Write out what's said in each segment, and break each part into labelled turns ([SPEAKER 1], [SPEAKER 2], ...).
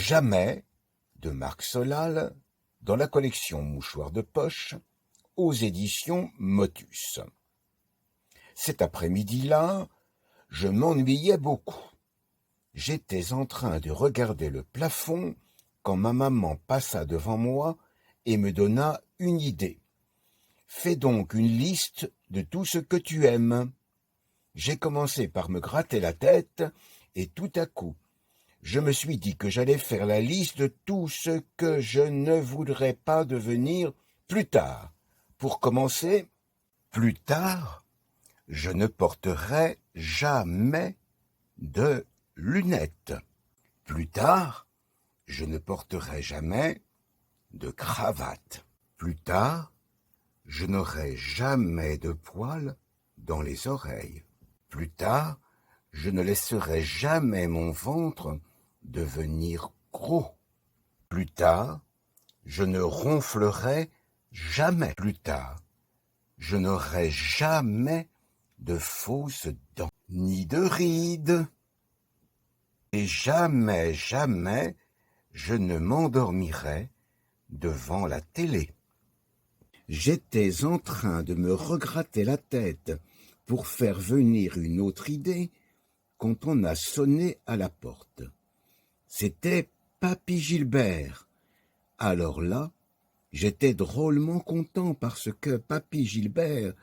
[SPEAKER 1] Jamais de Marc Solal dans la collection Mouchoirs de poche aux éditions Motus. Cet après-midi-là, je m'ennuyais beaucoup. J'étais en train de regarder le plafond quand ma maman passa devant moi et me donna une idée. Fais donc une liste de tout ce que tu aimes. J'ai commencé par me gratter la tête et tout à coup, je me suis dit que j'allais faire la liste de tout ce que je ne voudrais pas devenir plus tard. Pour commencer, plus tard, je ne porterai jamais de lunettes. Plus tard, je ne porterai jamais de cravate. Plus tard, je n'aurai jamais de poils dans les oreilles. Plus tard, je ne laisserai jamais mon ventre devenir gros. Plus tard, je ne ronflerai jamais. Plus tard, je n'aurai jamais de fausses dents, ni de rides. Et jamais, jamais, je ne m'endormirai devant la télé. J'étais en train de me regratter la tête pour faire venir une autre idée quand on a sonné à la porte. C'était Papy Gilbert. Alors là, j'étais drôlement content parce que Papy Gilbert,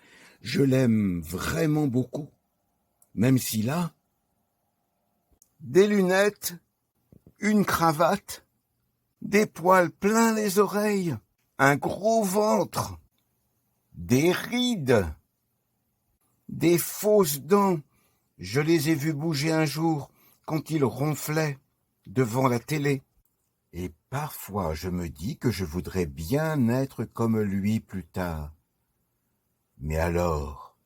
[SPEAKER 1] je l'aime vraiment beaucoup. Même s'il a des lunettes, une cravate, des poils plein les oreilles, un gros ventre, des rides, des fausses dents. Je les ai vus bouger un jour quand il ronflait devant la télé. Et parfois je me dis que je voudrais bien être comme lui plus tard. Mais alors,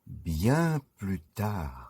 [SPEAKER 1] bien plus tard.